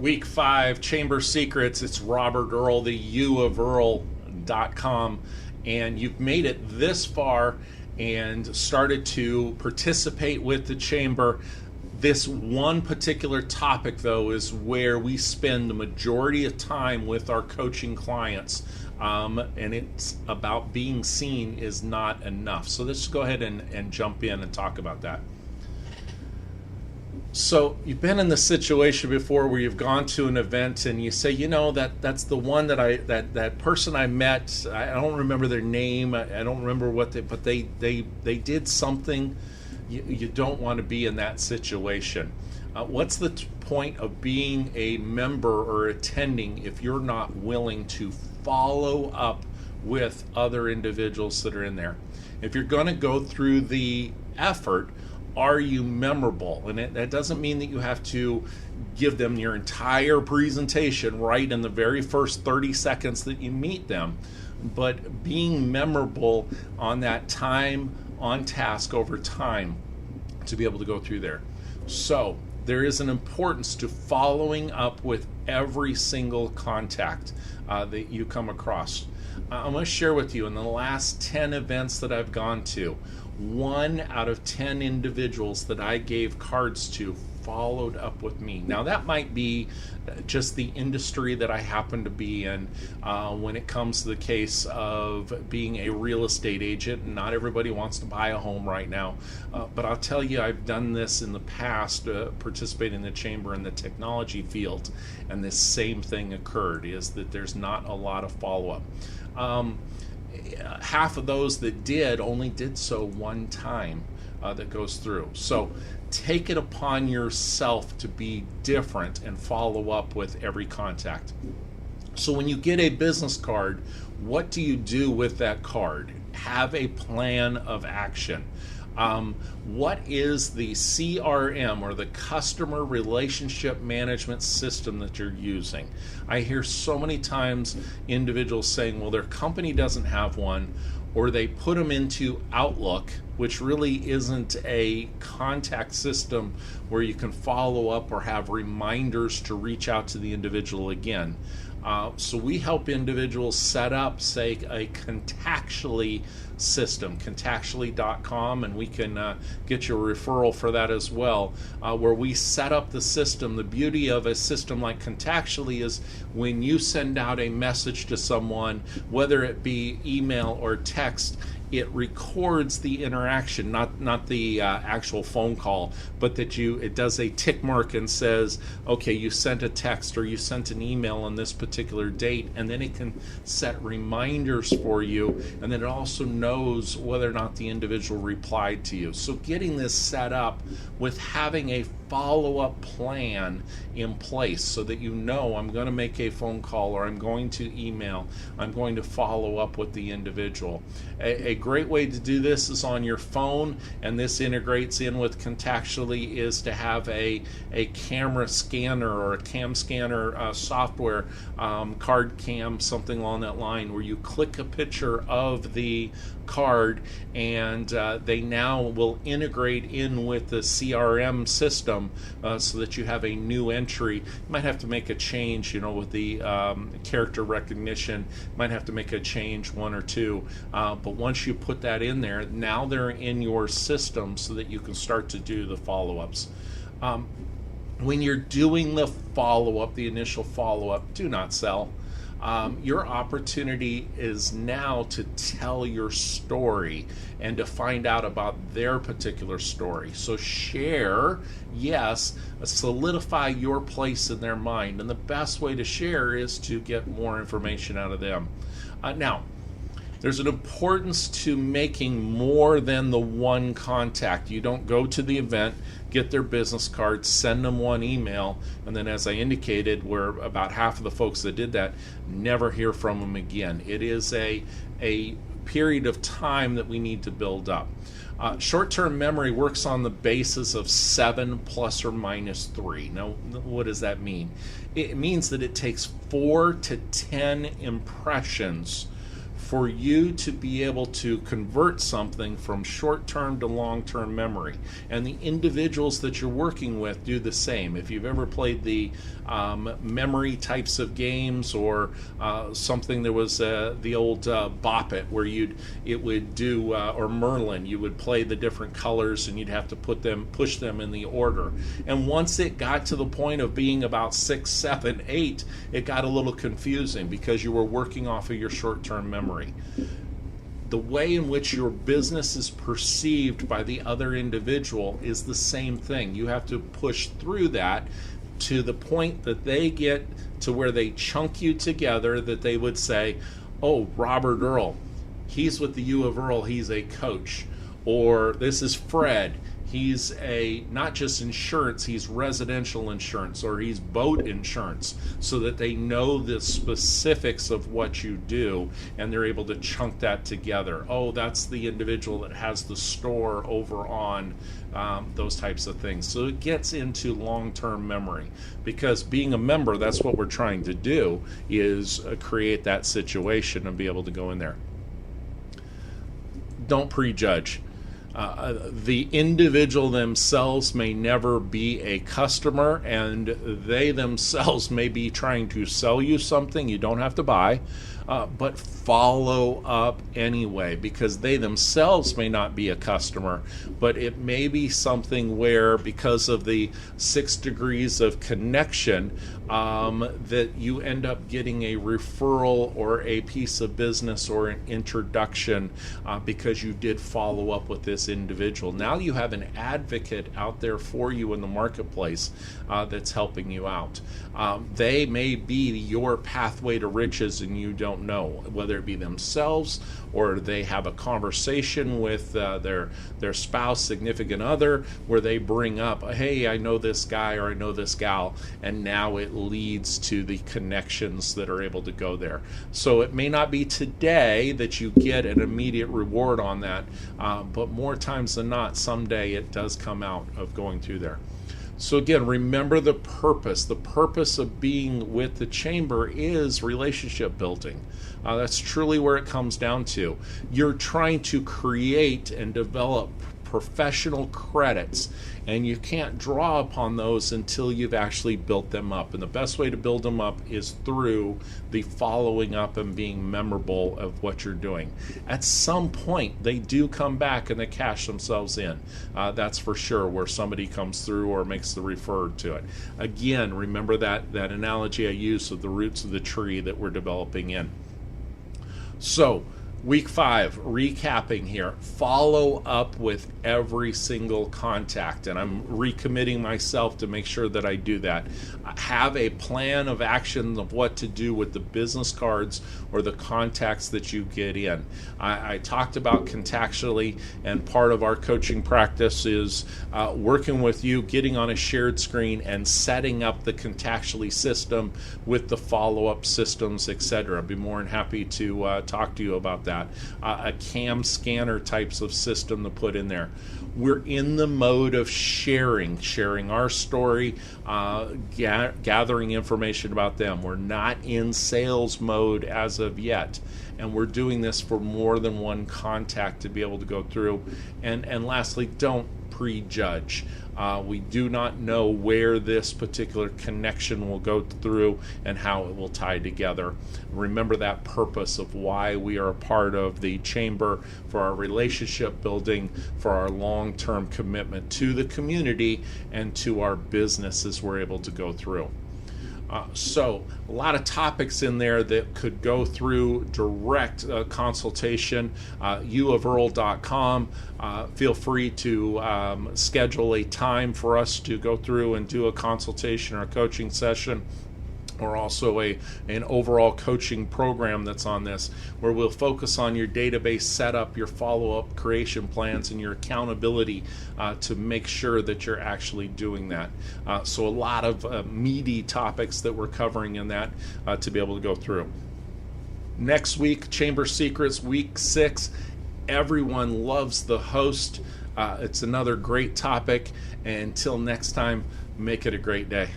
Week 5, Chamber Secrets. It's Robert Earl, the U of Earl.com. And you've made it this far and started to participate with the Chamber. This one particular topic, though, is where we spend the majority of time with our coaching clients. And it's about being seen is not enough. So let's go ahead and jump in and talk about that. So you've been in the situation before where you've gone to an event and you say, you know, that's the one that person I met. I don't remember their name. I don't remember what they did something. You don't want to be in that situation. What's the point of being a member or attending if you're not willing to follow up with other individuals that are in there? If you're going to go through the effort, are you memorable? And that doesn't mean that you have to give them your entire presentation right in the very first 30 seconds that you meet them, but being memorable on that time, on task over time to be able to go through there. So there is an importance to following up with every single contact that you come across. I'm going to share with you in the last 10 events that I've gone to, 1 out of 10 individuals that I gave cards to followed up with me. Now that might be just the industry that I happen to be in when it comes to the case of being a real estate agent. Not everybody wants to buy a home right now, but I'll tell you, I've done this in the past, participating in the Chamber in the technology field, and this same thing occurred, is that there's not a lot of follow-up. Half of those that did only did so one time that goes through. So take it upon yourself to be different and follow up with every contact. So when you get a business card, what do you do with that card? Have a plan of action. What is the CRM, or the customer relationship management system, that you're using? I hear so many times individuals saying, well, their company doesn't have one, or they put them into Outlook, which really isn't a contact system where you can follow up or have reminders to reach out to the individual again. So we help individuals set up, say, a Contactually system, Contactually.com, and we can get you a referral for that as well, where we set up the system. The beauty of a system like Contactually is when you send out a message to someone, whether it be email or text, it records the interaction, not the actual phone call, but that it does a tick mark and says, okay, you sent a text or you sent an email on this particular date, and then it can set reminders for you, and then it also knows whether or not the individual replied to you. So getting this set up with having a follow-up plan in place so that you know, I'm going to make a phone call, or I'm going to email, I'm going to follow up with the individual. A great way to do this is on your phone, and this integrates in with Contactually, is to have a camera scanner or a cam scanner software, card cam, something along that line, where you click a picture of the card, and they now will integrate in with the CRM system so that you have a new entry. You might have to make a change, with the character recognition. You might have to make a change, 1 or 2, but once you put that in there, now they're in your system so that you can start to do the follow-ups. When you're doing the follow-up, the initial follow-up, do not sell. Your opportunity is now to tell your story and to find out about their particular story. So share, yes, solidify your place in their mind. And the best way to share is to get more information out of them. Now, there's an importance to making more than the one contact. You don't go to the event, get their business card, send them one email, and then, as I indicated, where about half of the folks that did that never hear from them again. It is a period of time that we need to build up. Short-term memory works on the basis of 7 plus or minus 3. Now, what does that mean? It means that it takes 4 to 10 impressions for you to be able to convert something from short-term to long-term memory. And the individuals that you're working with do the same. If you've ever played the memory types of games, or something, there was the old Bop It, where it would do, or Merlin, you would play the different colors and you'd have to push them in the order. And once it got to the point of being about 6, 7, 8, it got a little confusing because you were working off of your short-term memory. The way in which your business is perceived by the other individual is the same thing. You have to push through that to the point that they get to where they chunk you together, that they would say, oh, Robert Earl, he's with the U of Earl, he's a coach. Or this is Fred, he's not just insurance, he's residential insurance, or he's boat insurance, so that they know the specifics of what you do and they're able to chunk that together. Oh, that's the individual that has the store over on those types of things. So it gets into long-term memory, because being a member, that's what we're trying to do, is create that situation and be able to go in there. Don't prejudge. The individual themselves may never be a customer, and they themselves may be trying to sell you something you don't have to buy, but follow up anyway, because they themselves may not be a customer, but it may be something where, because of the 6 degrees of connection, that you end up getting a referral or a piece of business or an introduction because you did follow up with this individual. Now you have an advocate out there for you in the marketplace that's helping you out. They may be your pathway to riches and you don't know, whether it be themselves or they have a conversation with their spouse, significant other, where they bring up, hey, I know this guy or I know this gal, and now it leads to the connections that are able to go there. So it may not be today that you get an immediate reward on that, but more times than not, someday it does come out of going through there. So again, remember the purpose. The purpose of being with the Chamber is relationship building. That's truly where it comes down to. You're trying to create and develop professional credits, and you can't draw upon those until you've actually built them up. And the best way to build them up is through the following up and being memorable of what you're doing. At some point, they do come back and they cash themselves in. That's for sure, where somebody comes through or makes the referred to it. Again, remember that analogy I used of the roots of the tree that we're developing in. So, Week 5, recapping here, follow up with every single contact, and I'm recommitting myself to make sure that I do that. Have a plan of action of what to do with the business cards or the contacts that you get in. I talked about contextually, and part of our coaching practice is working with you, getting on a shared screen and setting up the contextually system with the follow-up systems, etc. I'd be more than happy to talk to you about that. A cam scanner types of system to put in there. We're in the mode of sharing our story, gathering information about them. We're not in sales mode as of yet, and we're doing this for more than one contact to be able to go through. And lastly, don't prejudge. We do not know where this particular connection will go through and how it will tie together. Remember that purpose of why we are a part of the Chamber, for our relationship building, for our long-term commitment to the community and to our business as we're able to go through. So a lot of topics in there that could go through direct consultation. uofearl.com. Feel free to schedule a time for us to go through and do a consultation or a coaching session, or also an overall coaching program that's on this, where we'll focus on your database setup, your follow-up creation plans, and your accountability to make sure that you're actually doing that. So a lot of meaty topics that we're covering in that to be able to go through. Next week, Chamber Secrets, Week 6. Everyone loves the host. It's another great topic. And until next time, make it a great day.